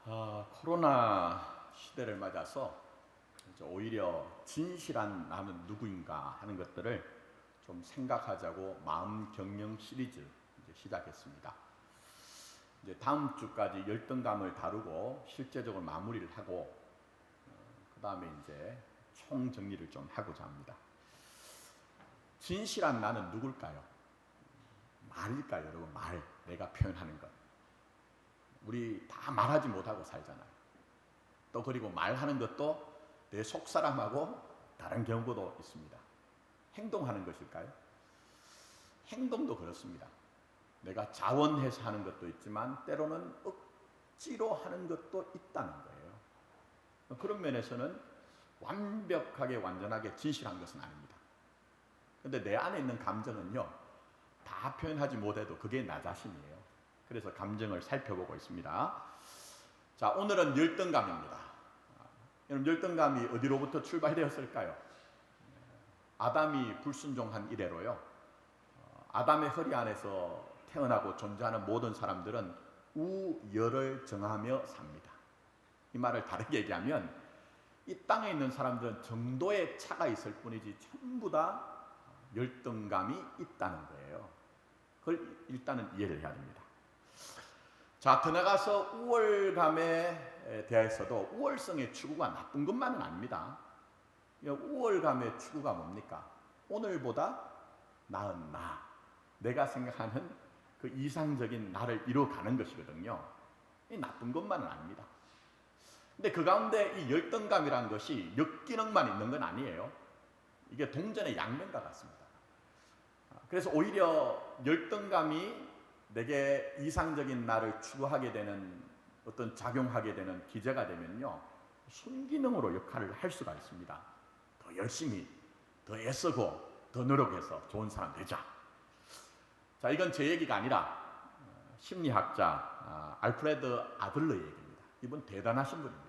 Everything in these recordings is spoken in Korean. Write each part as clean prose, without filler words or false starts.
코로나 시대를 맞아서 오히려 진실한 나는 누구인가 하는 것들을 좀 생각하자고 마음 경영 시리즈 이제 시작했습니다. 이제 다음 주까지 열등감을 다루고 실제적으로 마무리를 하고 그 다음에 이제 총 정리를 좀 하고자 합니다. 진실한 나는 누굴까요? 말일까요, 여러분? 말, 내가 표현하는 것. 우리 다 말하지 못하고 살잖아요. 또 그리고 말하는 것도 내 속사람하고 다른 경우도 있습니다. 행동하는 것일까요? 행동도 그렇습니다. 내가 자원해서 하는 것도 있지만 때로는 억지로 하는 것도 있다는 거예요. 그런 면에서는 완벽하게 완전하게 진실한 것은 아닙니다. 그런데 내 안에 있는 감정은요, 다 표현하지 못해도 그게 나 자신이에요. 그래서 감정을 살펴보고 있습니다. 자, 오늘은 열등감입니다. 여러분, 열등감이 어디로부터 출발되었을까요? 아담이 불순종한 이래로요. 아담의 허리 안에서 태어나고 존재하는 모든 사람들은 우열을 정하며 삽니다. 이 말을 다르게 얘기하면 이 땅에 있는 사람들은 정도의 차가 있을 뿐이지 전부 다 열등감이 있다는 거예요. 그걸 일단은 이해를 해야 됩니다. 자, 더 나가서 우월감에 대해서도 우월성의 추구가 나쁜 것만은 아닙니다. 우월감의 추구가 뭡니까? 오늘보다 나은 나, 내가 생각하는 그 이상적인 나를 이루어가는 것이거든요. 이 나쁜 것만은 아닙니다. 근데 그 가운데 이 열등감이라는 것이 역기능만 있는 건 아니에요. 이게 동전의 양면과 같습니다. 그래서 오히려 열등감이 내게 이상적인 나를 추구하게 되는 어떤 작용하게 되는 기제가 되면요, 순기능으로 역할을 할 수가 있습니다. 더 열심히, 더 애쓰고, 더 노력해서 좋은 사람 되자. 자, 이건 제 얘기가 아니라 심리학자 알프레드 아들러의 얘기입니다. 이분 대단하신 분입니다.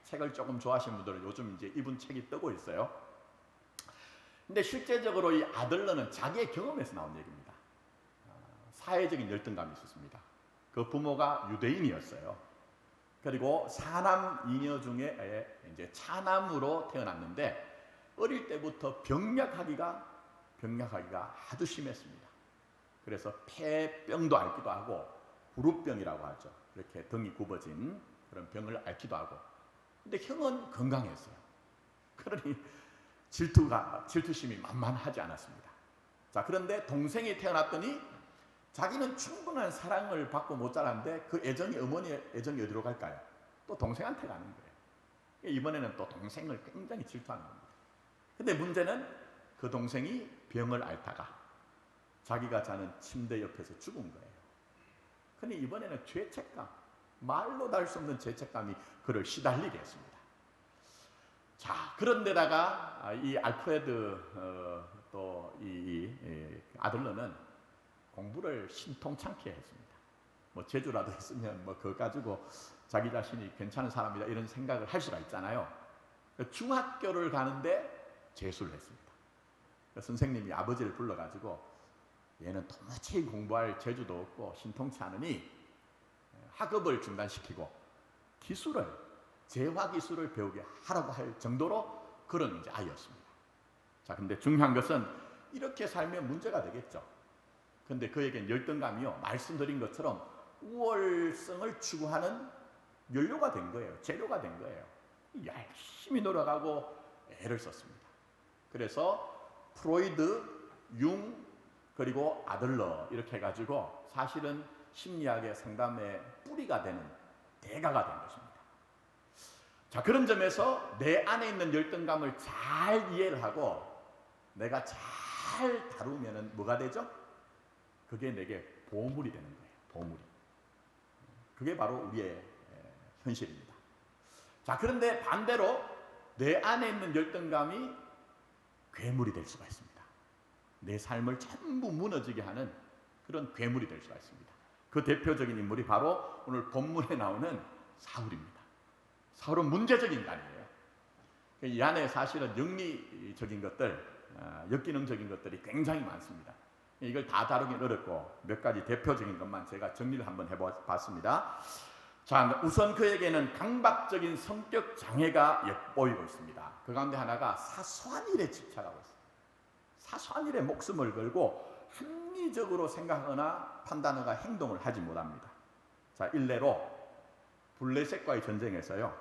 책을 조금 좋아하시는 분들은 요즘 이제 이분 책이 뜨고 있어요. 근데 실제적으로 이 아들러는 자기의 경험에서 나온 얘기입니다. 사회적인 열등감이 있었습니다. 그 부모가 유대인이었어요. 그리고 사남 이녀 중에 이제 차남으로 태어났는데 어릴 때부터 병약하기가 아주 심했습니다. 그래서 폐병도 앓기도 하고 후루병이라고 하죠. 이렇게 등이 굽어진 그런 병을 앓기도 하고. 근데 형은 건강했어요. 그러니 질투심이 만만하지 않았습니다. 자, 그런데 동생이 태어났더니 자기는 충분한 사랑을 받고 못 자랐는데 그 애정이, 어머니의 애정이 어디로 갈까요? 또 동생한테 가는 거예요. 이번에는 또 동생을 굉장히 질투하는 겁니다. 근데 문제는 그 동생이 병을 앓다가 자기가 자는 침대 옆에서 죽은 거예요. 근데 이번에는 죄책감, 말로 달 수 없는 죄책감이 그를 시달리게 했습니다. 자, 그런데다가 이 알프레드 또 이 아들러는 공부를 신통찮게 했습니다. 뭐 재주라도 있으면 뭐 그거 가지고 자기 자신이 괜찮은 사람이다 이런 생각을 할 수가 있잖아요. 중학교를 가는데 재수를 했습니다. 선생님이 아버지를 불러가지고 얘는 도무지 공부할 재주도 없고 신통치 않으니 학업을 중단시키고 재화기술을 배우게 하라고 할 정도로 그런 이제 아이였습니다. 자, 근데 중요한 것은 이렇게 살면 문제가 되겠죠. 근데 그에겐 열등감이요, 말씀드린 것처럼 우월성을 추구하는 연료가 된 거예요. 재료가 된 거예요. 열심히 노력하고 애를 썼습니다. 그래서 프로이드, 융, 그리고 아들러 이렇게 해가지고 사실은 심리학의 상담의 뿌리가 되는 대가가 된 것입니다. 자, 그런 점에서 내 안에 있는 열등감을 잘 이해를 하고 내가 잘 다루면 뭐가 되죠? 그게 내게 보물이 되는 거예요. 보물이. 그게 바로 우리의 현실입니다. 자, 그런데 반대로 내 안에 있는 열등감이 괴물이 될 수가 있습니다. 내 삶을 전부 무너지게 하는 그런 괴물이 될 수가 있습니다. 그 대표적인 인물이 바로 오늘 본문에 나오는 사울입니다. 사울은 문제적인 인간이에요. 이 안에 사실은 영리적인 것들, 역기능적인 것들이 굉장히 많습니다. 이걸 다 다루긴 어렵고 몇 가지 대표적인 것만 제가 정리를 한번 해봤습니다. 자, 우선 그에게는 강박적인 성격 장애가 엿보이고 있습니다. 그 가운데 하나가 사소한 일에 집착하고 있습니다. 사소한 일에 목숨을 걸고 합리적으로 생각하거나 판단하거나 행동을 하지 못합니다. 자, 일례로 블레셋과의 전쟁에서요,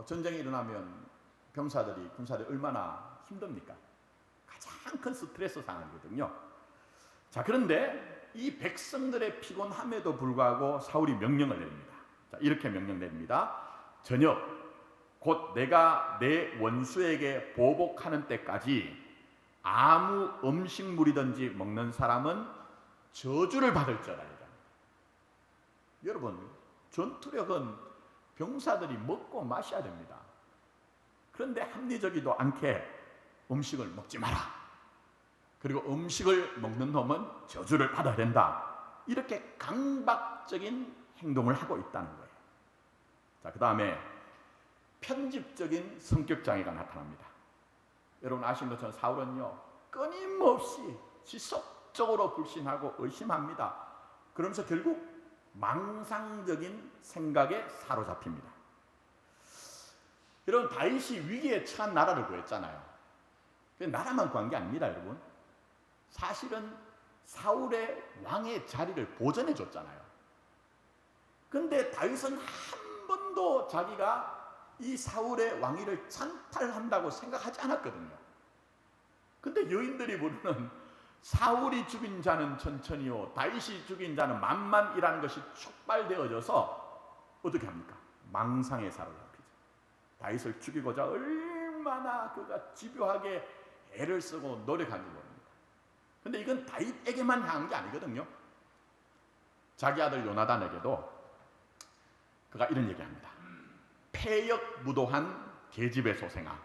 전쟁이 일어나면 병사들이, 군사들이 얼마나 힘듭니까? 가장 큰 스트레스 상황이거든요. 자, 그런데 이 백성들의 피곤함에도 불구하고 사울이 명령을 내립니다. 자, 이렇게 명령 내립니다. 저녁 곧 내가 내 원수에게 보복하는 때까지 아무 음식물이든지 먹는 사람은 저주를 받을지어다. 여러분, 전투력은 병사들이 먹고 마셔야 됩니다. 그런데 합리적이도 않게 음식을 먹지 마라. 그리고 음식을 먹는 놈은 저주를 받아야 된다. 이렇게 강박적인 행동을 하고 있다는 거예요. 자, 그 다음에 편집적인 성격 장애가 나타납니다. 여러분 아시는 것처럼 사울은요, 끊임없이 지속적으로 불신하고 의심합니다. 그러면서 결국 망상적인 생각에 사로잡힙니다. 여러분, 다윗이 위기에 처한 나라를 구했잖아요. 나라만 구한 게 아닙니다, 여러분. 사실은 사울의 왕의 자리를 보전해 줬잖아요. 그런데 다윗은 한 번도 자기가 이 사울의 왕위를 찬탈한다고 생각하지 않았거든요. 근데 여인들이 부르는 사울이 죽인 자는 천천히요, 다윗이 죽인 자는 만만이라는 것이 촉발되어져서 어떻게 합니까? 망상에 사로잡히죠. 다윗을 죽이고자 얼마나 그가 집요하게 애를 쓰고 노력하는지 모릅니다. 근데 이건 다윗에게만 향한 게 아니거든요. 자기 아들 요나단에게도 그가 이런 얘기합니다. 패역무도한 계집의 소생아,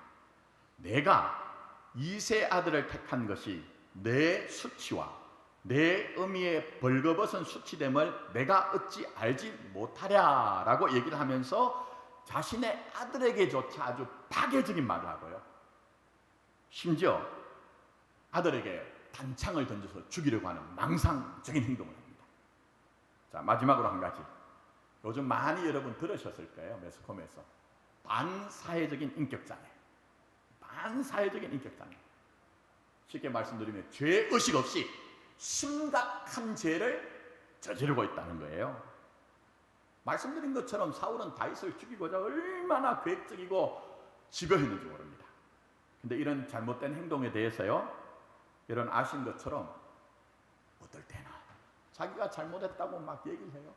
내가 이세 아들을 택한 것이 내 수치와 내 어미의 벌거벗은 수치됨을 내가 어찌 알지 못하랴라고 얘기를 하면서 자신의 아들에게조차 아주 파괴적인 말을 하고요, 심지어 아들에게 단창을 던져서 죽이려고 하는 망상적인 행동을 합니다. 자, 마지막으로 한 가지, 요즘 많이 여러분 들으셨을 거예요. 매스컴에서 반사회적인 인격장애. 반사회적인 인격장애. 쉽게 말씀드리면 죄의식 없이 심각한 죄를 저지르고 있다는 거예요. 말씀드린 것처럼 사울은 다윗을 죽이고자 얼마나 계획적이고 집요했는지 모릅니다. 근데 이런 잘못된 행동에 대해서요, 여러분 아신 것처럼 어떨 때나 자기가 잘못했다고 막 얘기를 해요.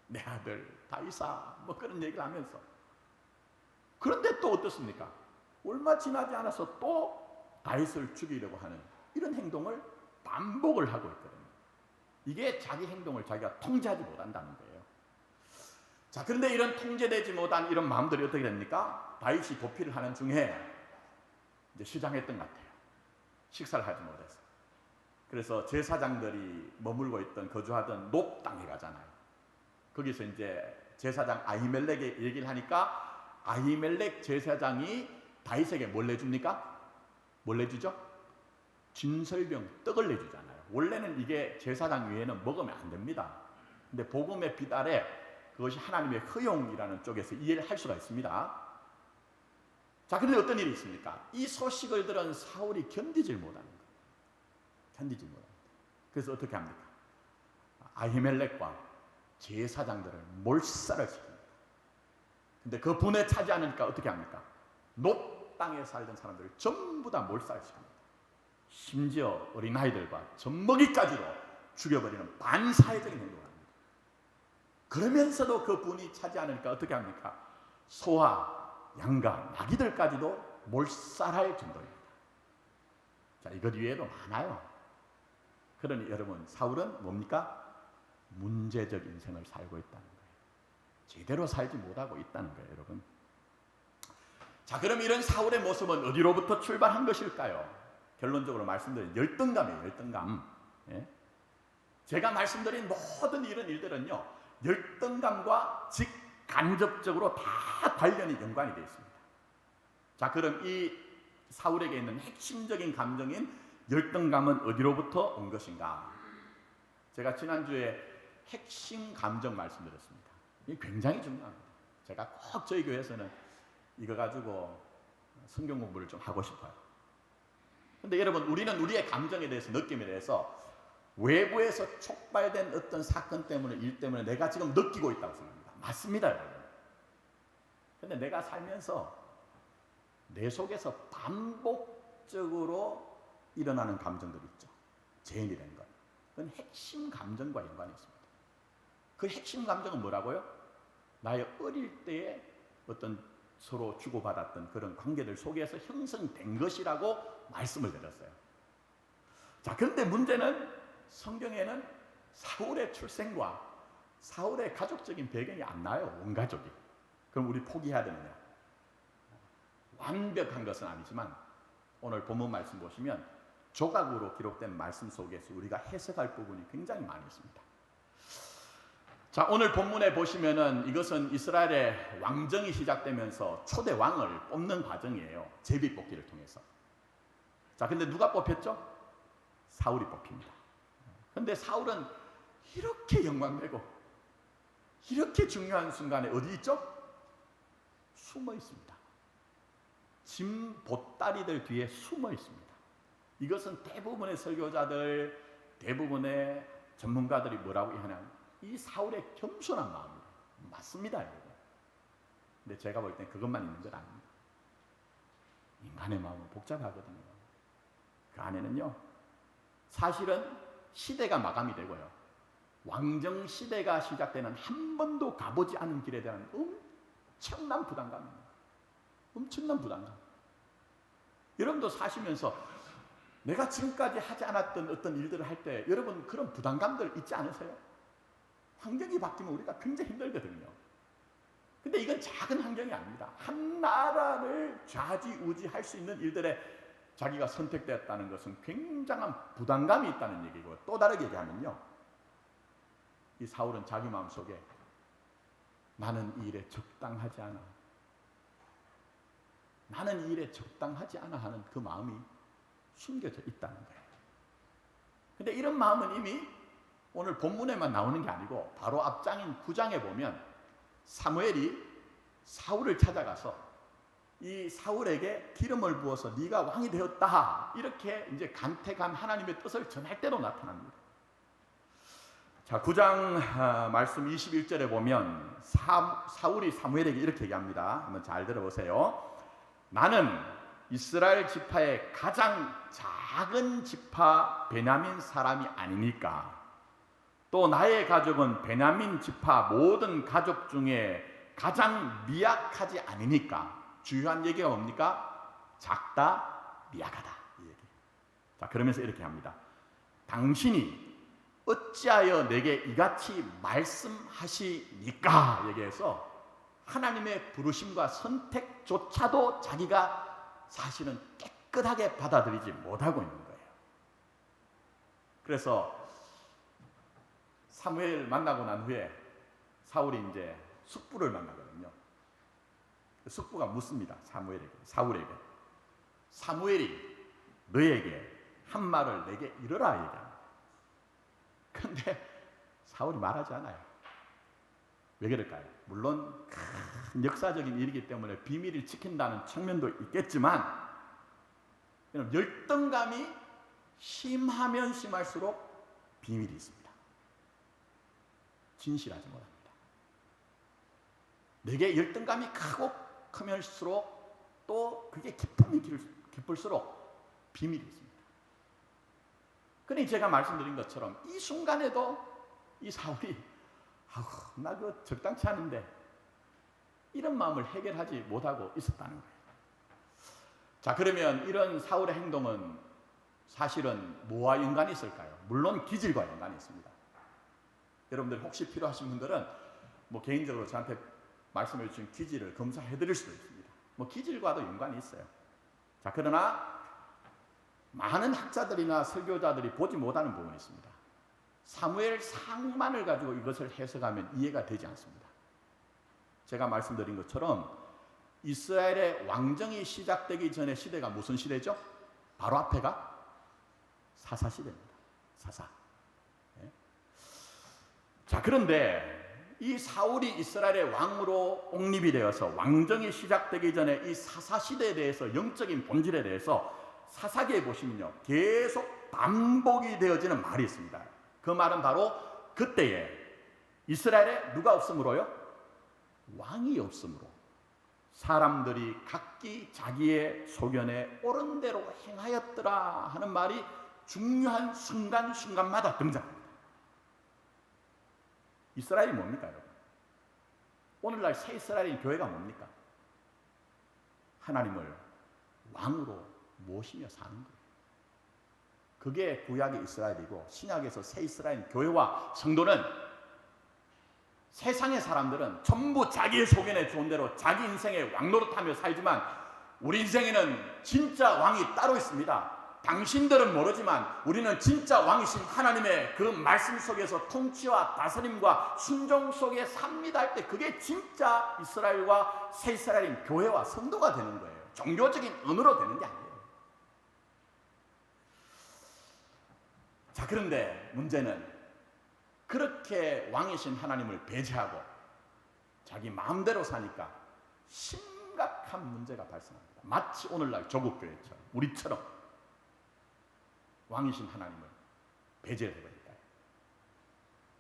내 아들 다윗아, 뭐 그런 얘기를 하면서. 그런데 또 어떻습니까? 얼마 지나지 않아서 또 다윗을 죽이려고 하는 이런 행동을 반복을 하고 있거든요. 이게 자기 행동을 자기가 통제하지 못한다는 거예요. 자, 그런데 이런 통제되지 못한 이런 마음들이 어떻게 됩니까? 다윗이 도피를 하는 중에 이제 시장했던 것 같아요. 식사를 하지 못해서. 그래서 제사장들이 머물고 있던, 거주하던 높 땅에 가잖아요. 거기서 이제 제사장 아히멜렉에 얘기를 하니까 아히멜렉 제사장이 다윗에게 뭘 내줍니까? 뭘 내주죠? 진설병 떡을 내주잖아요. 원래는 이게 제사장 위에는 먹으면 안 됩니다. 근데 복음의 빛 아래 그것이 하나님의 허용이라는 쪽에서 이해를 할 수가 있습니다. 자, 그런데 어떤 일이 있습니까? 이 소식을 들은 사울이 견디질 못하는 거예요. 견디질 못합니다. 그래서 어떻게 합니까? 아히멜렉과 제사장들을 몰살을 시킵니다. 근데 그 분에 차지 않으니까 어떻게 합니까? 높 땅에 살던 사람들을 전부 다 몰살시킵니다. 심지어 어린아이들과 젖먹이까지도 죽여버리는 반사회적인 행동을 합니다. 그러면서도 그 분이 차지 않으니까 어떻게 합니까? 소와 양과 나귀들까지도 몰살할 정도입니다. 자, 이것 위에도 많아요. 그러니 여러분, 사울은 뭡니까? 문제적 인생을 살고 있다는 거예요. 제대로 살지 못하고 있다는 거예요, 여러분. 자, 그럼 이런 사울의 모습은 어디로부터 출발한 것일까요? 결론적으로 말씀드린 열등감이에요. 열등감. 예? 제가 말씀드린 모든 이런 일들은요, 열등감과 직간접적으로 다 관련이 연관이 되어 있습니다. 자, 그럼 이 사울에게 있는 핵심적인 감정인 열등감은 어디로부터 온 것인가? 제가 지난주에 핵심 감정 말씀드렸습니다. 이게 굉장히 중요합니다. 제가 꼭 저희 교회에서는 이거 가지고 성경 공부를 좀 하고 싶어요. 근데 여러분, 우리는 우리의 감정에 대해서, 느낌에 대해서 외부에서 촉발된 어떤 사건 때문에, 일 때문에 내가 지금 느끼고 있다고 생각합니다. 맞습니다, 여러분. 근데 내가 살면서 내 속에서 반복적으로 일어나는 감정들이 있죠. 죄인이라는 것. 그건 핵심 감정과 연관이 있습니다. 그 핵심 감정은 뭐라고요? 나의 어릴 때의 어떤 서로 주고받았던 그런 관계들 속에서 형성된 것이라고 말씀을 드렸어요. 자, 그런데 문제는 성경에는 사울의 출생과 사울의 가족적인 배경이 안 나와요. 온 가족이. 그럼 우리 포기해야 되느냐? 완벽한 것은 아니지만 오늘 본문 말씀 보시면 조각으로 기록된 말씀 속에서 우리가 해석할 부분이 굉장히 많이 있습니다. 자, 오늘 본문에 보시면은 이것은 이스라엘의 왕정이 시작되면서 초대 왕을 뽑는 과정이에요. 제비 뽑기를 통해서. 자, 근데 누가 뽑혔죠? 사울이 뽑힙니다. 근데 사울은 이렇게 영광되고 이렇게 중요한 순간에 어디 있죠? 숨어 있습니다. 짐 보따리들 뒤에 숨어 있습니다. 이것은 대부분의 설교자들, 대부분의 전문가들이 뭐라고 하냐면 이 사울의 겸손한 마음이에요. 맞습니다, 여러분. 근데 제가 볼 땐 그것만 있는 건 아닙니다. 인간의 마음은 복잡하거든요. 그 안에는요, 사실은 시대가 마감이 되고요, 왕정 시대가 시작되는 한 번도 가보지 않은 길에 대한 엄청난 부담감입니다. 엄청난 부담감. 여러분도 사시면서 내가 지금까지 하지 않았던 어떤 일들을 할 때 여러분 그런 부담감들 있지 않으세요? 환경이 바뀌면 우리가 굉장히 힘들거든요. 근데 이건 작은 환경이 아닙니다. 한 나라를 좌지우지할 수 있는 일들에 자기가 선택되었다는 것은 굉장한 부담감이 있다는 얘기고, 또 다르게 얘기하면요, 이 사울은 자기 마음속에 나는 이 일에 적당하지 않아, 나는 이 일에 적당하지 않아 하는 그 마음이 숨겨져 있다는 거예요. 근데 이런 마음은 이미 오늘 본문에만 나오는 게 아니고 바로 앞장인 9장에 보면 사무엘이 사울을 찾아가서 이 사울에게 기름을 부어서 네가 왕이 되었다, 이렇게 이제 간택한 하나님의 뜻을 전할 때로 나타납니다. 자, 9장 말씀 21절에 보면 사울이 사무엘에게 이렇게 얘기합니다. 한번 잘 들어보세요. 나는 이스라엘 지파의 가장 작은 지파 베냐민 사람이 아니니까, 또 나의 가족은 베냐민 지파 모든 가족 중에 가장 미약하지 않으니까. 주요한 얘기가 뭡니까? 작다, 미약하다, 이 얘기. 자, 그러면서 이렇게 합니다. 당신이 어찌하여 내게 이같이 말씀하시니까 얘기해서 하나님의 부르심과 선택조차도 자기가 사실은 깨끗하게 받아들이지 못하고 있는 거예요. 그래서 사무엘 만나고 난 후에 사울이 이제 숙부를 만나거든요. 숙부가 묻습니다. 사울에게 사무엘이 너에게 한 말을 내게 이르라 얘기합니다. 그런데 사울이 말하지 않아요. 왜 그럴까요? 물론 큰 역사적인 일이기 때문에 비밀을 지킨다는 측면도 있겠지만, 열등감이 심하면 심할수록 비밀이 있습니다. 진실하지 못합니다. 내게 열등감이 크면일수록 또 그게 깊을수록 비밀이 있습니다. 그러니 제가 말씀드린 것처럼 이 순간에도 이 사울이 나 그거 적당치 않은데, 이런 마음을 해결하지 못하고 있었다는 거예요. 자, 그러면 이런 사울의 행동은 사실은 뭐와 연관이 있을까요? 물론 기질과 연관이 있습니다. 여러분들 혹시 필요하신 분들은 개인적으로 저한테 말씀해 주신 기질을 검사해 드릴 수도 있습니다. 기질과도 연관이 있어요. 자, 그러나 많은 학자들이나 설교자들이 보지 못하는 부분이 있습니다. 사무엘 상만을 가지고 이것을 해석하면 이해가 되지 않습니다. 제가 말씀드린 것처럼 이스라엘의 왕정이 시작되기 전의 시대가 무슨 시대죠? 바로 앞에가 사사 시대입니다. 사사. 네. 자, 그런데 이 사울이 이스라엘의 왕으로 옹립이 되어서 왕정이 시작되기 전에 이 사사시대에 대해서 영적인 본질에 대해서 사사기에 보시면요 계속 반복이 되어지는 말이 있습니다. 그 말은 바로 그때에 이스라엘에 누가 없으므로요? 왕이 없으므로 사람들이 각기 자기의 소견에 옳은 대로 행하였더라 하는 말이 중요한 순간순간마다 등장합니다. 이스라엘이 뭡니까 여러분? 오늘날 새 이스라엘인 교회가 뭡니까? 하나님을 왕으로 모시며 사는 거예요. 그게 구약의 이스라엘이고 신약에서 새 이스라엘 교회와 성도는 세상의 사람들은 전부 자기의 소견에 좋은 대로 자기 인생의 왕노릇하며 살지만 우리 인생에는 진짜 왕이 따로 있습니다. 당신들은 모르지만 우리는 진짜 왕이신 하나님의 그 말씀 속에서 통치와 다스림과 순종 속에 삽니다 할 때 그게 진짜 이스라엘과 새 이스라엘인 교회와 성도가 되는 거예요. 종교적인 언어로 되는 게 아니에요. 자, 그런데 문제는 그렇게 왕이신 하나님을 배제하고 자기 마음대로 사니까 심각한 문제가 발생합니다. 마치 오늘날 조국교회처럼 우리처럼 왕이신 하나님을 배제를 해버릴까요?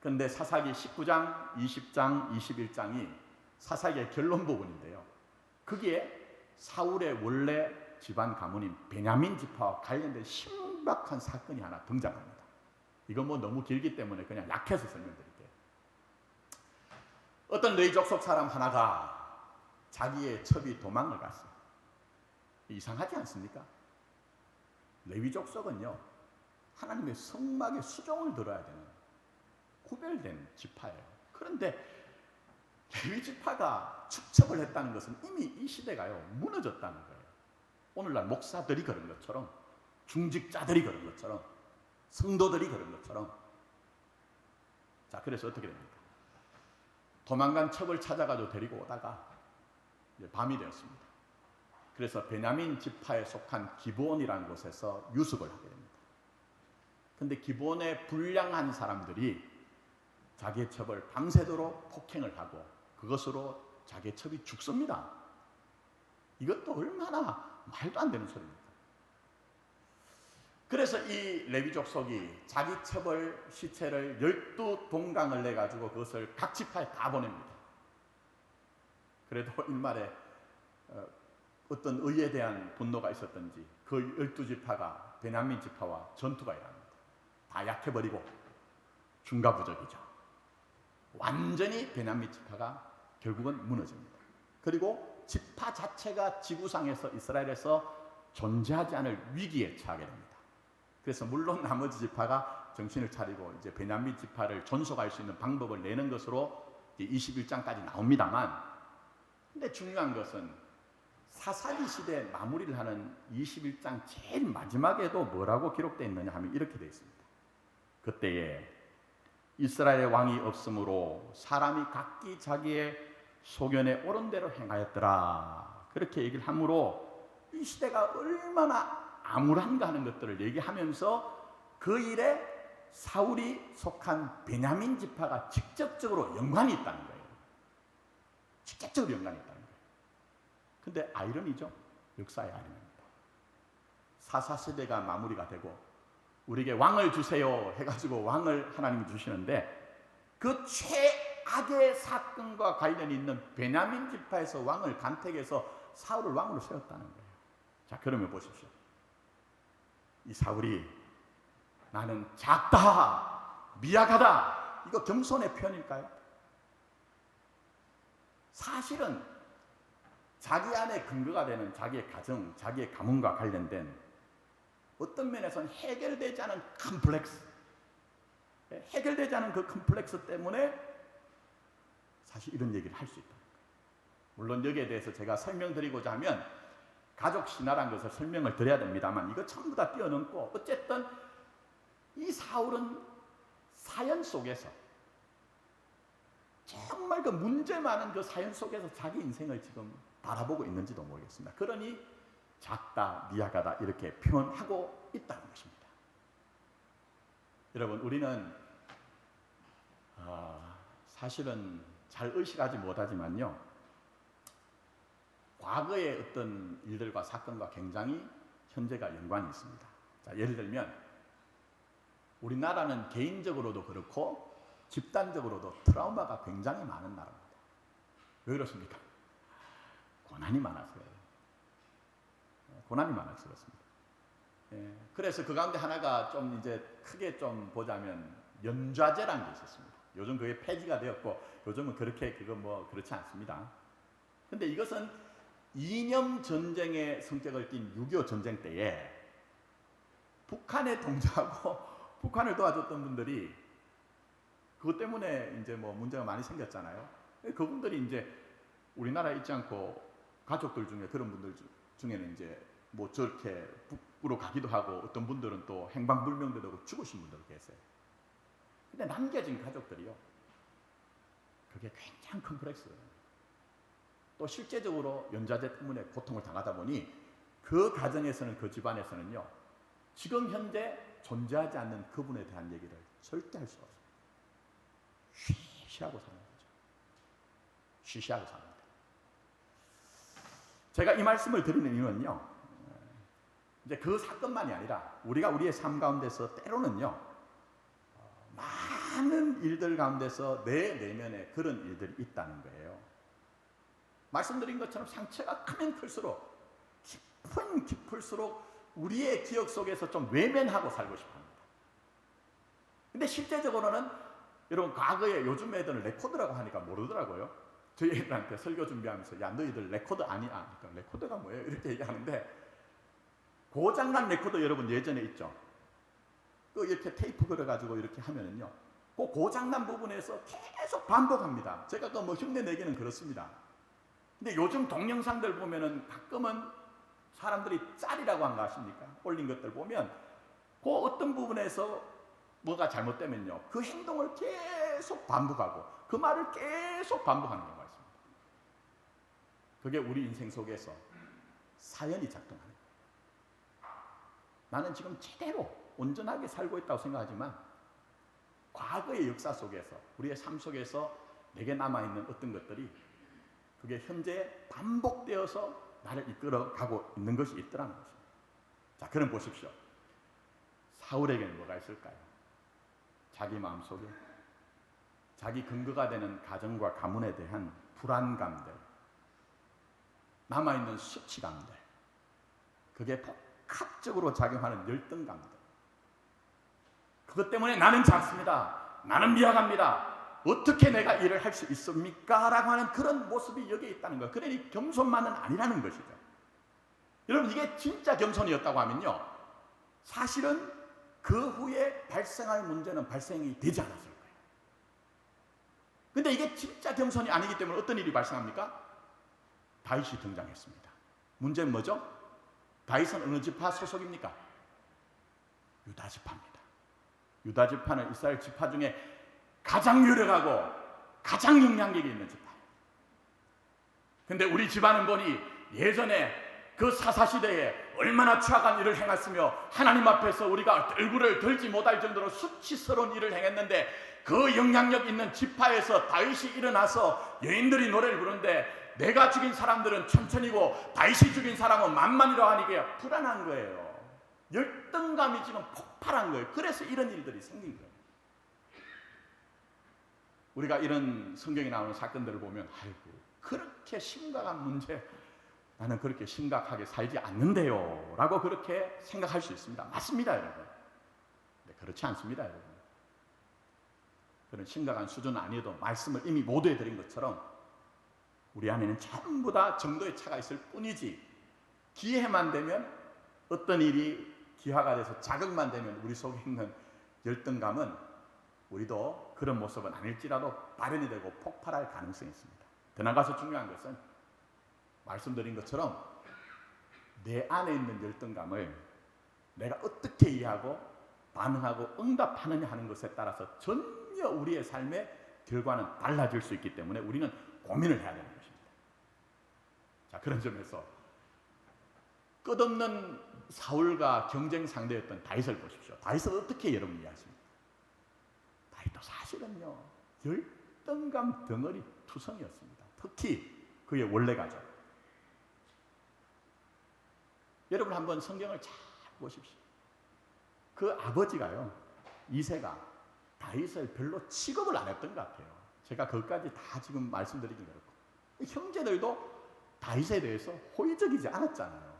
그런데 사사기 19장, 20장, 21장이 사사기의 결론 부분인데요. 거기에 사울의 원래 집안 가문인 베냐민 지파와 관련된 심각한 사건이 하나 등장합니다. 이건 뭐 너무 길기 때문에 그냥 약해서 설명드릴게요. 어떤 레위 족속 사람 하나가 자기의 첩이 도망을 갔어요. 이상하지 않습니까? 레위 족속은요 하나님의 성막의 수종을 들어야 되는 구별된 지파예요. 그런데 레위 지파가 축첩을 했다는 것은 이미 이 시대가요 무너졌다는 거예요. 오늘날 목사들이 그런 것처럼 중직자들이 그런 것처럼 성도들이 그런 것처럼. 자, 그래서 어떻게 됩니까? 도망간 첩을 찾아가지고 데리고 오다가 이제 밤이 되었습니다. 그래서 베냐민 지파에 속한 기브온이라는 곳에서 유숙을 하게 됩니다. 근데 기브온의 불량한 사람들이 자기의 첩을 밤새도록 폭행을 하고 그것으로 자기의 첩이 죽습니다. 이것도 얼마나 말도 안 되는 소리입니다. 그래서 이 레위 족속이 자기 첩을 시체를 12동강을 내가지고 그것을 각 지파에 다 보냅니다. 그래도 일말에 어떤 의에 대한 분노가 있었던지 그 12지파가 베냐민 지파와 전투가 일어납니다. 다 약해버리고 중가부적이죠. 완전히 베냐민 지파가 결국은 무너집니다. 그리고 지파 자체가 지구상에서 이스라엘에서 존재하지 않을 위기에 처하게 됩니다. 그래서 물론 나머지 지파가 정신을 차리고 이제 베냐민 지파를 존속할 수 있는 방법을 내는 것으로 21장까지 나옵니다만, 근데 중요한 것은 사사기 시대 마무리를 하는 21장 제일 마지막에도 뭐라고 기록되어 있느냐 하면 이렇게 되어 있습니다. 그때에 이스라엘의 왕이 없으므로 사람이 각기 자기의 소견에 옳은 대로 행하였더라. 그렇게 얘기를 하므로 이 시대가 얼마나 암울한가 하는 것들을 얘기하면서 그 일에 사울이 속한 베냐민 지파가 직접적으로 연관이 있다는 거예요. 직접적으로 연관이 있다는 거예요. 근데 아이러니죠. 역사의 아이러니입니다. 사사시대가 마무리가 되고 우리에게 왕을 주세요 해가지고 왕을 하나님이 주시는데 그 최악의 사건과 관련이 있는 베냐민 지파에서 왕을 간택해서 사울을 왕으로 세웠다는 거예요. 자, 그러면 보십시오. 이 사울이 나는 작다, 미약하다, 이거 겸손의 표현일까요? 사실은 자기 안에 근거가 되는 자기의 가정, 자기의 가문과 관련된 어떤 면에서는 해결되지 않은 컴플렉스, 해결되지 않은 그 컴플렉스 때문에 사실 이런 얘기를 할 수 있다. 물론 여기에 대해서 제가 설명드리고자 하면 가족 신화란 것을 설명을 드려야 됩니다만 이거 전부 다 뛰어넘고 어쨌든 이 사울은 사연 속에서 정말 그 문제 많은 그 사연 속에서 자기 인생을 지금 바라보고 있는지도 모르겠습니다. 그러니 작다, 미약하다 이렇게 표현하고 있다는 것입니다. 여러분, 우리는 사실은 잘 의식하지 못하지만요, 과거의 어떤 일들과 사건과 굉장히 현재가 연관이 있습니다. 자, 예를 들면 우리나라는 개인적으로도 그렇고 집단적으로도 트라우마가 굉장히 많은 나라입니다. 왜 그렇습니까? 고난이 많아서 그래요. 고난이 많아서 그렇습니다. 그래서 그 가운데 하나가 좀 이제 크게 좀 보자면 연좌제라는 게 있었습니다. 요즘 그게 폐지가 되었고 요즘은 그렇게 그거 뭐 그렇지 않습니다. 근데 이것은 이념 전쟁의 성격을 띤 6.25 전쟁 때에 북한에 동조하고 북한을 도와줬던 분들이 그것 때문에 이제 뭐 문제가 많이 생겼잖아요. 그분들이 이제 우리나라에 있지 않고 가족들 중에 그런 분들 중에는 이제 뭐 저렇게 북으로 가기도 하고 어떤 분들은 또 행방불명되고 죽으신 분들 계세요. 근데 남겨진 가족들이요, 그게 굉장히 컴플렉스예요. 또 실제적으로 연좌제 때문에 고통을 당하다 보니 그 가정에서는, 그 집안에서는요, 지금 현재 존재하지 않는 그분에 대한 얘기를 절대 할 수가 없어요. 쉬쉬하고 사는 거죠. 쉬쉬하고 삽니다. 제가 이 말씀을 드리는 이유는요, 이제 그 사건만이 아니라 우리가 우리의 삶 가운데서 때로는요, 많은 일들 가운데서 내 내면에 그런 일들이 있다는 거예요. 말씀드린 것처럼 상처가 크면 클수록, 깊은 깊을수록 우리의 기억 속에서 좀 외면하고 살고 싶어 합니다. 근데 실제적으로는 여러분, 과거에 요즘 애들은 레코드라고 하니까 모르더라고요. 저희 애들한테 설교 준비하면서 야, 너희들 레코드 아니야? 그러니까 레코드가 뭐예요? 이렇게 얘기하는데, 고장난 레코드 여러분 예전에 있죠? 그 이렇게 테이프 걸어가지고 이렇게 하면은요, 그 고장난 부분에서 계속 반복합니다. 제가 그 뭐 흉내 내기는 그렇습니다. 근데 요즘 동영상들 보면은 가끔은 사람들이 짤이라고 한 거 아십니까? 올린 것들 보면 그 어떤 부분에서 뭐가 잘못되면요, 그 행동을 계속 반복하고 그 말을 계속 반복하는 경우가 있습니다. 그게 우리 인생 속에서 사연이 작동하는 거예요. 나는 지금 제대로 온전하게 살고 있다고 생각하지만 과거의 역사 속에서, 우리의 삶 속에서 내게 남아있는 어떤 것들이 그게 현재 반복되어서 나를 이끌어가고 있는 것이 있더라는 것입니다. 자, 그럼 보십시오. 사울에게는 뭐가 있을까요? 자기 마음속에 자기 근거가 되는 가정과 가문에 대한 불안감들, 남아있는 수치감들, 그게 복합적으로 작용하는 열등감들, 그것 때문에 나는 작습니다, 나는 미약합니다, 어떻게 내가 일을 할 수 있습니까? 라고 하는 그런 모습이 여기에 있다는 거예요. 그러니 겸손만은 아니라는 것이죠. 여러분, 이게 진짜 겸손이었다고 하면요, 사실은 그 후에 발생할 문제는 발생이 되지 않았을 거예요. 근데 이게 진짜 겸손이 아니기 때문에 어떤 일이 발생합니까? 다윗이 등장했습니다. 문제는 뭐죠? 다윗은 어느 지파 소속입니까? 유다 지파입니다. 유다 지파는 이스라엘 지파 중에 가장 유력하고 가장 영향력이 있는 지파예요. 근데 우리 집안은 보니 예전에 그 사사시대에 얼마나 추악한 일을 행했으며 하나님 앞에서 우리가 얼굴을 들지 못할 정도로 수치스러운 일을 행했는데, 그 영향력 있는 지파에서 다윗이 일어나서 여인들이 노래를 부르는데 내가 죽인 사람들은 천천히고 다윗이 죽인 사람은 만만이라고 하니까 불안한 거예요. 열등감이 지금 폭발한 거예요. 그래서 이런 일들이 생긴 거예요. 우리가 이런 성경에 나오는 사건들을 보면, 아이고, 그렇게 심각한 문제, 나는 그렇게 심각하게 살지 않는데요 라고 그렇게 생각할 수 있습니다. 맞습니다, 여러분. 근데 그렇지 않습니다, 여러분. 그런 심각한 수준은 아니어도 말씀을 이미 모두 해드린 것처럼 우리 안에는 전부 다 정도의 차가 있을 뿐이지, 기회만 되면, 어떤 일이 기화가 돼서 자극만 되면 우리 속에 있는 열등감은 우리도 그런 모습은 아닐지라도 발현이 되고 폭발할 가능성이 있습니다. 더 나아가서 중요한 것은 말씀드린 것처럼 내 안에 있는 열등감을 내가 어떻게 이해하고 반응하고 응답하느냐 하는 것에 따라서 전혀 우리의 삶의 결과는 달라질 수 있기 때문에 우리는 고민을 해야 되는 것입니다. 자, 그런 점에서 끝없는 사울과 경쟁 상대였던 다윗을 보십시오. 다윗을 어떻게 여러분 이해하십니까? 다윗도 사실은요, 열등감 덩어리 투성이었습니다. 특히 그의 원래 가족. 여러분 한번 성경을 잘 보십시오. 그 아버지가요, 이새가 다윗을 별로 취급을 안 했던 것 같아요. 제가 그것까지 다 지금 말씀드리긴 그렇고, 형제들도 다윗에 대해서 호의적이지 않았잖아요.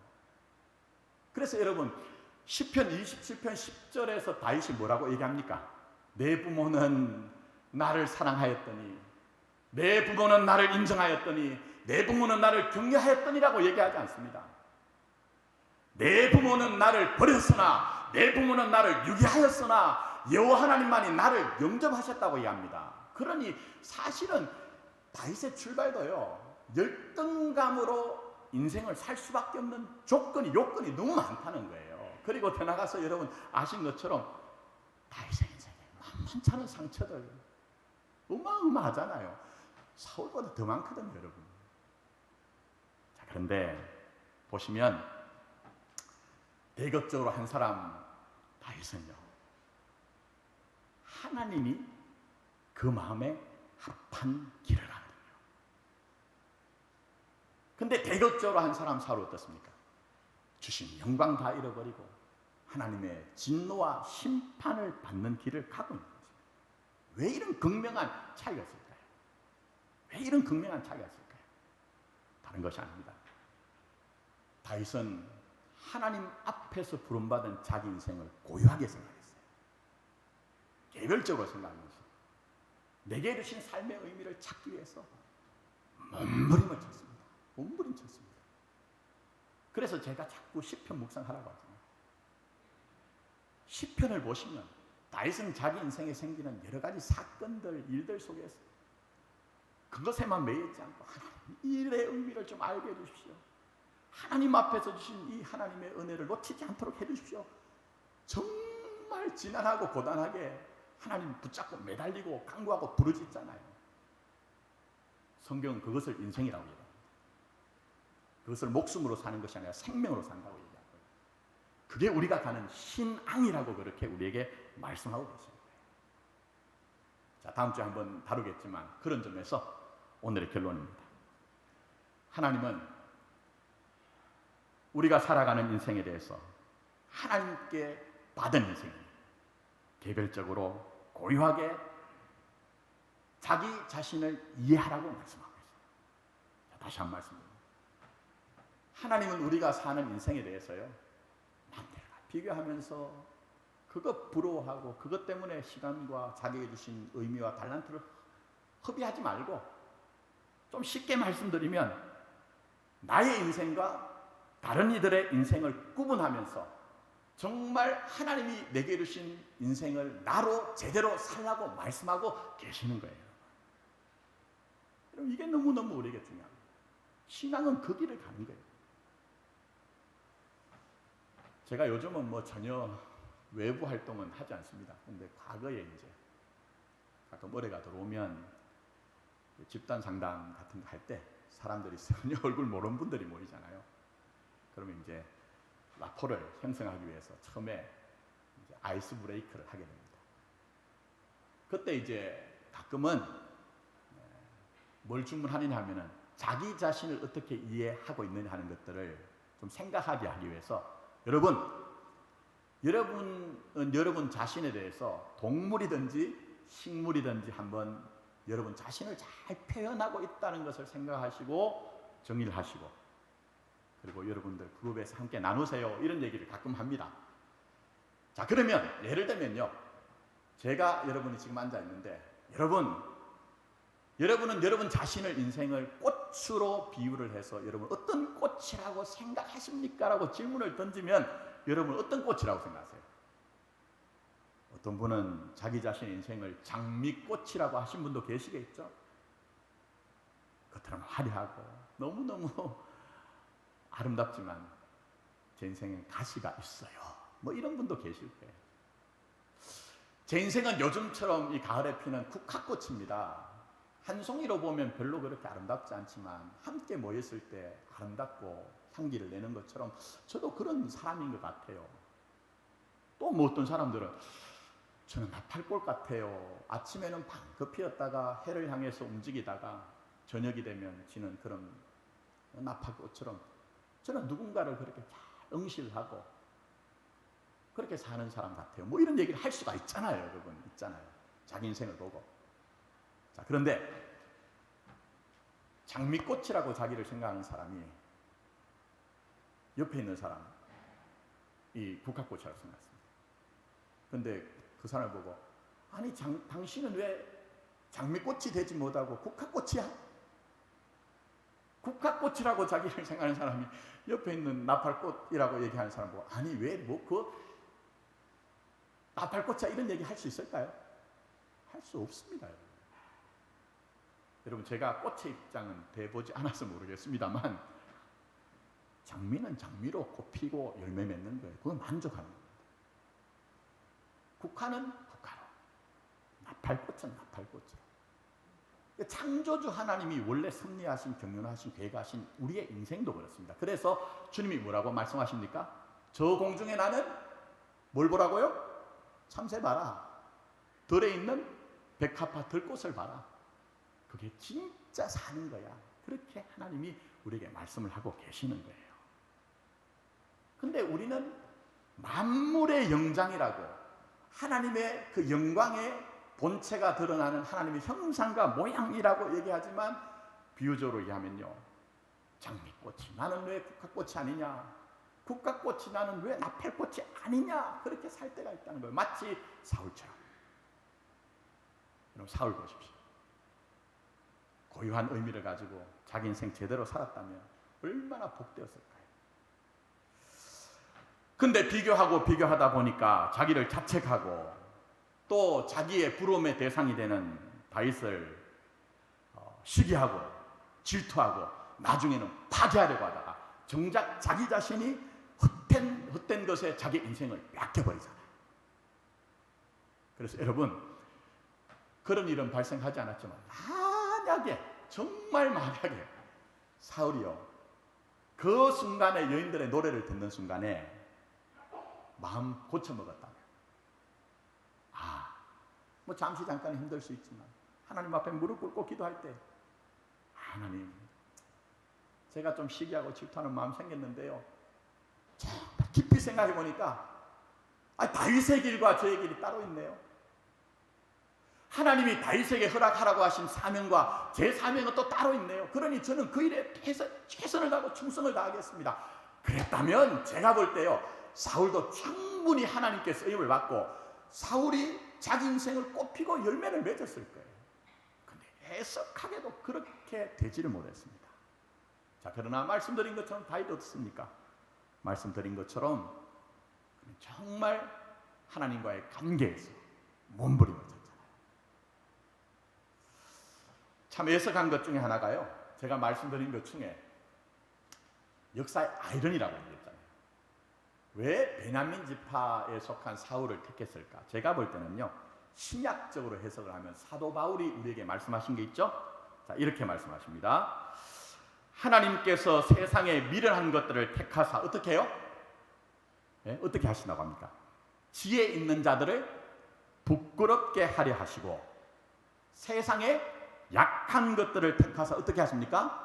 그래서 여러분 시편 27편 10절에서 다윗이 뭐라고 얘기합니까? 내 부모는 나를 사랑하였더니, 내 부모는 나를 인정하였더니, 내 부모는 나를 격려하였더니라고 얘기하지 않습니다. 내 부모는 나를 버렸으나, 내 부모는 나를 유기하였으나 여호와 하나님만이 나를 영접하셨다고 얘기합니다. 그러니 사실은 다윗의 출발도요, 열등감으로 인생을 살 수밖에 없는 요건이 너무 많다는 거예요. 그리고 더 나가서 여러분 아신 것처럼 다윗의 인생에 만만치 않은 상처들 어마어마하잖아요. 사울보다 더 많거든요, 여러분. 자, 그런데 보시면 대극적으로 한 사람 다윗은요, 하나님이 그 마음에 합한 길을 가는 거예요. 근데 대극적으로 한 사람 사울 어떻습니까? 주신 영광 다 잃어버리고 하나님의 진노와 심판을 받는 길을 가고 있는 거죠. 왜 이런 극명한 차이가 있을까요? 왜 이런 극명한 차이가 있을까요? 다른 것이 아닙니다. 다윗은 하나님 앞에서 부름받은 자기 인생을 고요하게 생각했어요. 개별적으로 생각하면서 내게 주신 삶의 의미를 찾기 위해서 몸부림을 쳤습니다. 몸부림쳤습니다. 그래서 제가 자꾸 시편 묵상하라고 하잖아요. 시편을 보시면 다윗은 자기 인생에 생기는 여러 가지 사건들, 일들 속에서 그것에만 매이지 않고 하나님 일의 의미를 좀 알게 해주십시오. 하나님 앞에서 주신 이 하나님의 은혜를 놓치지 않도록 해주십시오. 정말 지난하고 고단하게 하나님 붙잡고 매달리고 간구하고 부르짖잖아요. 성경은 그것을 인생이라고 얘기합니다. 그것을 목숨으로 사는 것이 아니라 생명으로 산다고 얘기하고요. 그게 우리가 가는 신앙이라고 그렇게 우리에게 말씀하고 계십니다. 자, 다음 주에 한번 다루겠지만 그런 점에서 오늘의 결론입니다. 하나님은 우리가 살아가는 인생에 대해서 하나님께 받은 인생입니다. 개별적으로 고요하게 자기 자신을 이해하라고 말씀하고 있어요. 자, 다시 한 말씀드립니다. 하나님은 우리가 사는 인생에 대해서요, 남들과 비교하면서 그것 부러워하고 그것 때문에 시간과 자기에게 주신 의미와 달란트를 허비하지 말고, 좀 쉽게 말씀드리면 나의 인생과 다른 이들의 인생을 구분하면서 정말 하나님이 내게 주신 인생을 나로 제대로 살라고 말씀하고 계시는 거예요. 여러분, 이게 너무너무 우리에게 중요합니다. 신앙은 그 길을 가는 거예요. 제가 요즘은 뭐 전혀 외부 활동은 하지 않습니다. 근데 과거에 이제 가끔 의뢰가 들어오면 집단 상담 같은 거 할 때 사람들이 전혀 얼굴 모르는 분들이 모이잖아요. 그러면 이제 라포를 형성하기 위해서 처음에 이제 아이스 브레이크를 하게 됩니다. 그때 이제 가끔은 뭘 주문하느냐 하면은 자기 자신을 어떻게 이해하고 있느냐 하는 것들을 좀 생각하게 하기 위해서 여러분은 여러분 자신에 대해서 동물이든지 식물이든지 한번 여러분 자신을 잘 표현하고 있다는 것을 생각하시고 정리를 하시고, 그리고 여러분들 그룹에서 함께 나누세요, 이런 얘기를 가끔 합니다. 자, 그러면 예를 들면요, 제가 여러분이 지금 앉아 있는데 여러분은 여러분 자신을 인생을 꽃으로 비유를 해서 여러분 어떤 꽃이라고 생각하십니까? 라고 질문을 던지면 여러분 어떤 꽃이라고 생각하세요? 어떤 분은 자기 자신의 인생을 장미꽃이라고 하신 분도 계시겠죠? 그것처럼 화려하고 너무너무 아름답지만 제 인생엔 가시가 있어요, 뭐 이런 분도 계실 거예요. 제 인생은 요즘처럼 이 가을에 피는 국화꽃입니다. 한 송이로 보면 별로 그렇게 아름답지 않지만 함께 모였을 때 아름답고 향기를 내는 것처럼 저도 그런 사람인 것 같아요. 또 뭐 어떤 사람들은 저는 나팔꽃 같아요. 아침에는 방긋 피었다가 해를 향해서 움직이다가 저녁이 되면 지는 그런 나팔꽃처럼 저는 누군가를 그렇게 잘 응실하고 그렇게 사는 사람 같아요. 뭐 이런 얘기를 할 수가 있잖아요. 여러분 있잖아요. 자기 인생을 보고. 자, 그런데 장미꽃이라고 자기를 생각하는 사람이 옆에 있는 사람 이 국화꽃이라고 생각했습니다. 그런데 그 사람을 보고 아니 당신은 왜 장미꽃이 되지 못하고 국화꽃이야? 국화꽃이라고 자기를 생각하는 사람이 옆에 있는 나팔꽃이라고 얘기하는 사람 보고 아니 왜 뭐 그 나팔꽃이야 이런 얘기 할 수 있을까요? 할 수 없습니다. 여러분 제가 꽃의 입장은 돼보지 않아서 모르겠습니다만 장미는 장미로 꽃 피고 열매 맺는 거예요. 그건 만족하는 겁니다. 국화는 국화로, 나팔꽃은 나팔꽃으로. 창조주 하나님이 원래 섭리하신, 경륜하신, 계획하신 우리의 인생도 그렇습니다. 그래서 주님이 뭐라고 말씀하십니까? 저 공중에 나는 뭘 보라고요? 참새 봐라. 들에 있는 백합화 들꽃을 봐라. 그게 진짜 사는 거야. 그렇게 하나님이 우리에게 말씀을 하고 계시는 거예요. 근데 우리는 만물의 영장이라고 하나님의 그 영광의 본체가 드러나는 하나님의 형상과 모양이라고 얘기하지만 비유적으로 얘기하면요. 장미꽃이 나는 왜 국화꽃이 아니냐? 국화꽃이 나는 왜 나팔꽃이 아니냐? 그렇게 살 때가 있다는 거예요. 마치 사울처럼. 여러분 사울 보십시오. 고유한 의미를 가지고 자기 인생 제대로 살았다면 얼마나 복되었을까요? 근데 비교하다 보니까 자기를 자책하고 또 자기의 부러움의 대상이 되는 다윗을 시기하고 질투하고 나중에는 파괴하려고 하다가 정작 자기 자신이 헛된 것에 자기 인생을 뺏겨버리잖아요. 그래서 여러분 그런 일은 발생하지 않았지만 만약에 정말 만약에 사울이요 그 순간에 여인들의 노래를 듣는 순간에 마음 고쳐먹었다면 뭐 잠시 잠깐 힘들 수 있지만 하나님 앞에 무릎 꿇고 기도할 때 하나님 제가 좀 시기하고 질투하는 마음 생겼는데요 정말 깊이 생각해 보니까 다윗의 길과 저의 길이 따로 있네요. 하나님이 다윗에게 허락하라고 하신 사명과 제 사명은 또 따로 있네요. 그러니 저는 그 일에 최선을 다하고 충성을 다하겠습니다. 그랬다면 제가 볼 때요 사울도 충분히 하나님께 쓰임을 받고 사울이 자기 인생을 꽃피고 열매를 맺었을 거예요. 그런데 애석하게도 그렇게 되지를 못했습니다. 자, 그러나 말씀드린 것처럼 다윗 어떻습니까? 말씀드린 것처럼 정말 하나님과의 관계에서 몸부림을 참 애석한 것 중에 하나가요. 제가 말씀드린 것 중에 역사의 아이러니라고 얘기했잖아요. 왜 베냐민 지파에 속한 사울을 택했을까? 제가 볼 때는요. 신약적으로 해석을 하면 사도 바울이 우리에게 말씀하신 게 있죠. 자, 이렇게 말씀하십니다. 하나님께서 세상에 미련한 것들을 택하사 어떻게 해요? 네? 어떻게 하신다고 합니까? 지혜 있는 자들을 부끄럽게 하려 하시고 세상에 약한 것들을 택하사 어떻게 하십니까?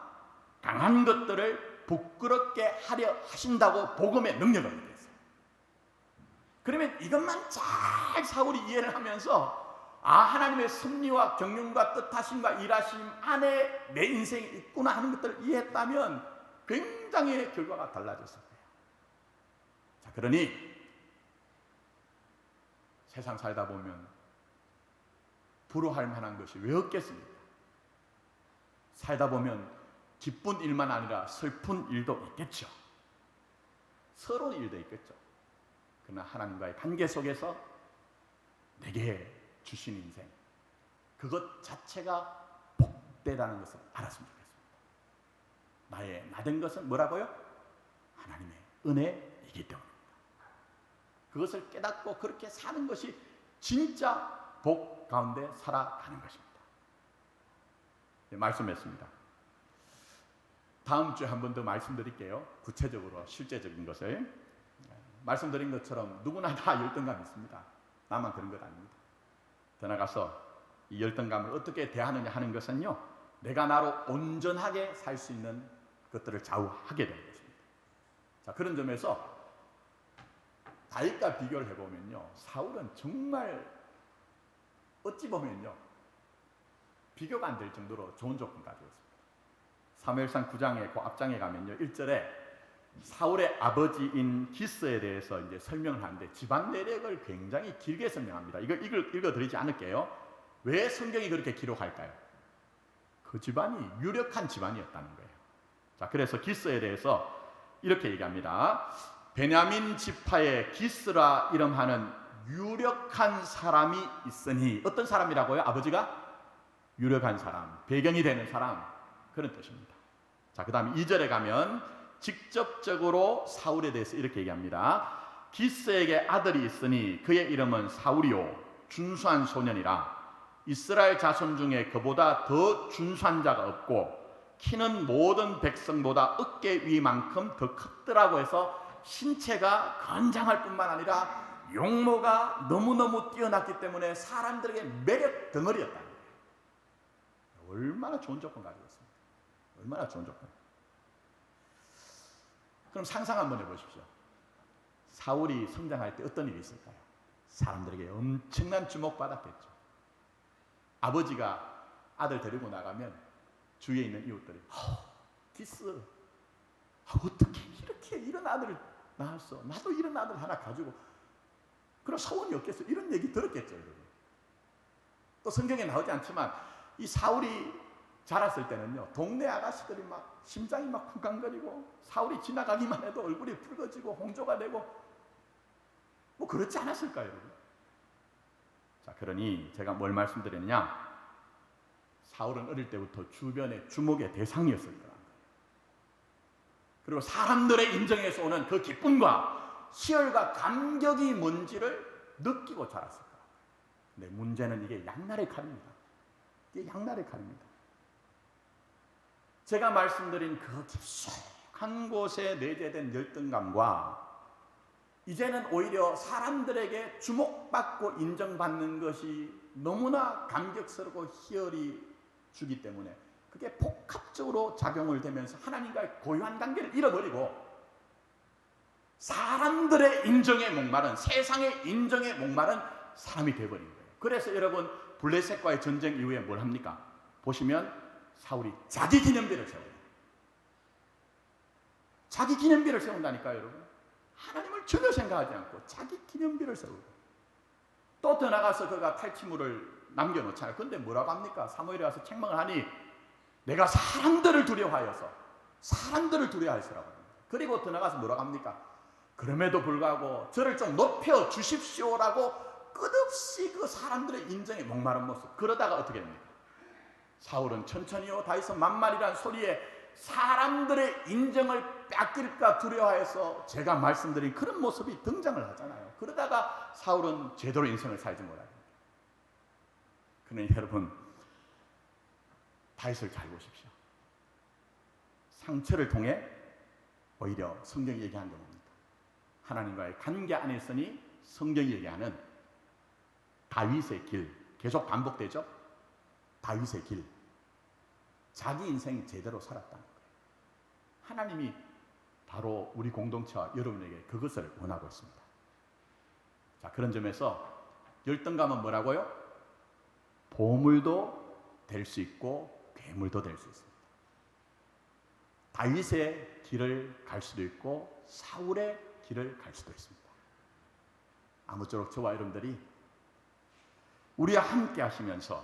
강한 것들을 부끄럽게 하려 하신다고 복음의 능력을 얘기했어요. 그러면 이것만 잘 사울이 이해를 하면서 하나님의 섭리와 경륜과 뜻하심과 일하심 안에 내 인생이 있구나 하는 것들을 이해했다면 굉장히 결과가 달라졌을 거예요. 자, 그러니 세상 살다 보면 부러워할 만한 것이 왜 없겠습니까? 살다 보면 기쁜 일만 아니라 슬픈 일도 있겠죠. 서러운 일도 있겠죠. 그러나 하나님과의 관계 속에서 내게 주신 인생 그것 자체가 복되다는 것을 알았으면 좋겠습니다. 나된 것은 뭐라고요? 하나님의 은혜이기 때문입니다. 그것을 깨닫고 그렇게 사는 것이 진짜 복 가운데 살아가는 것입니다. 말씀했습니다. 다음 주에 한 번 더 말씀드릴게요. 구체적으로 실제적인 것을 말씀드린 것처럼 누구나 다 열등감이 있습니다. 나만 그런 것 아닙니다. 더 나가서 이 열등감을 어떻게 대하느냐 하는 것은요, 내가 나로 온전하게 살 수 있는 것들을 좌우하게 되는 것입니다. 자, 그런 점에서 다윗과 비교를 해보면요, 사울은 정말 어찌 보면요 비교가 안 될 정도로 좋은 조건 가지고 있습니다. 사무엘상 9장의 그 앞장에 가면요, 1절에 사울의 아버지인 기스에 대해서 이제 설명을 하는데 집안 내력을 굉장히 길게 설명합니다. 이거 읽어드리지 않을게요. 왜 성경이 그렇게 기록할까요? 그 집안이 유력한 집안이었다는 거예요. 자, 그래서 기스에 대해서 이렇게 얘기합니다. 베냐민 지파의 기스라 이름하는 유력한 사람이 있으니, 어떤 사람이라고요? 아버지가 유력한 사람, 배경이 되는 사람, 그런 뜻입니다. 자, 그 다음에 2절에 가면 직접적으로 사울에 대해서 이렇게 얘기합니다. 기스에게 아들이 있으니 그의 이름은 사울이요 준수한 소년이라. 이스라엘 자손 중에 그보다 더 준수한 자가 없고 키는 모든 백성보다 어깨 위만큼 더 컸더라고 해서 신체가 건장할 뿐만 아니라 용모가 너무너무 뛰어났기 때문에 사람들에게 매력 덩어리였다는 거예요. 얼마나 좋은 조건 가지고 있습니까? 얼마나 좋은 조건. 그럼 상상 한번 해보십시오. 사울이 성장할 때 어떤 일이 있을까요? 사람들에게 엄청난 주목받았겠죠. 아버지가 아들 데리고 나가면 주위에 있는 이웃들이 기스, 어떻게 이렇게 이런 아들을 낳았어? 나도 이런 아들 하나 가지고 그런 소원이 없겠어? 이런 얘기 들었겠죠. 여러분. 또 성경에 나오지 않지만 이 사울이 자랐을 때는요, 동네 아가씨들이 막 심장이 막 쿵쾅거리고 사울이 지나가기만 해도 얼굴이 붉어지고 홍조가 되고 뭐 그렇지 않았을까요, 여러분? 자, 그러니 제가 뭘 말씀드리느냐, 사울은 어릴 때부터 주변의 주목의 대상이었을 거라는 거예요. 그리고 사람들의 인정에서 오는 그 기쁨과 희열과 감격이 뭔지를 느끼고 자랐을 거예요. 근데 문제는 이게 양날의 칼입니다. 이게 양날의 칼입니다. 제가 말씀드린 그 깊숙한 곳에 내재된 열등감과 이제는 오히려 사람들에게 주목받고 인정받는 것이 너무나 감격스럽고 희열이 주기 때문에 그게 복합적으로 작용을 되면서 하나님과의 고유한 관계를 잃어버리고 사람들의 인정에 목마른, 세상의 인정에 목마른 사람이 되어버린 거예요. 그래서 여러분, 블레셋과의 전쟁 이후에 뭘 합니까? 보시면 사울이 자기 기념비를 세워요. 자기 기념비를 세운다니까요, 여러분. 하나님을 전혀 생각하지 않고 자기 기념비를 세우고 또 더 나가서 그가 탈취물을 남겨놓잖아요. 그런데 뭐라고 합니까? 사무엘이 와서 책망을 하니 내가 사람들을 두려워하여서라고 합니다. 그리고 더 나가서 뭐라고 합니까? 그럼에도 불구하고 저를 좀 높여 주십시오라고 끝없이 그 사람들의 인정에 목마른 모습. 그러다가 어떻게 됩니까? 사울은 천천히요 다윗은 만말이란 소리에 사람들의 인정을 뺏길까 두려워해서 제가 말씀드린 그런 모습이 등장을 하잖아요. 그러다가 사울은 제대로 인생을 살지 못합니다. 그러니 여러분, 다윗을 잘 보십시오. 상처를 통해 오히려 성경이 얘기하는 게 뭡니까? 하나님과의 관계 안에 있으니 성경이 얘기하는 다윗의 길, 계속 반복되죠? 다윗의 길, 자기 인생 제대로 살았다는 거예요. 하나님이 바로 우리 공동체와 여러분에게 그것을 원하고 있습니다. 자, 그런 점에서 열등감은 뭐라고요? 보물도 될 수 있고 괴물도 될 수 있습니다. 다윗의 길을 갈 수도 있고 사울의 길을 갈 수도 있습니다. 아무쪼록 저와 여러분들이 우리와 함께 하시면서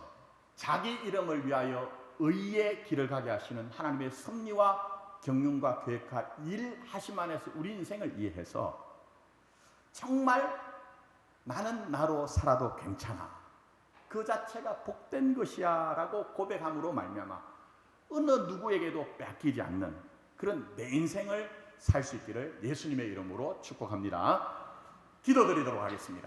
자기 이름을 위하여 의의 길을 가게 하시는 하나님의 섭리와 경륜과 계획과 일하심 안에서 우리 인생을 이해해서 정말 나는 나로 살아도 괜찮아, 그 자체가 복된 것이야 라고 고백함으로 말미암아 어느 누구에게도 뺏기지 않는 그런 내 인생을 살 수 있기를 예수님의 이름으로 축복합니다. 기도드리도록 하겠습니다.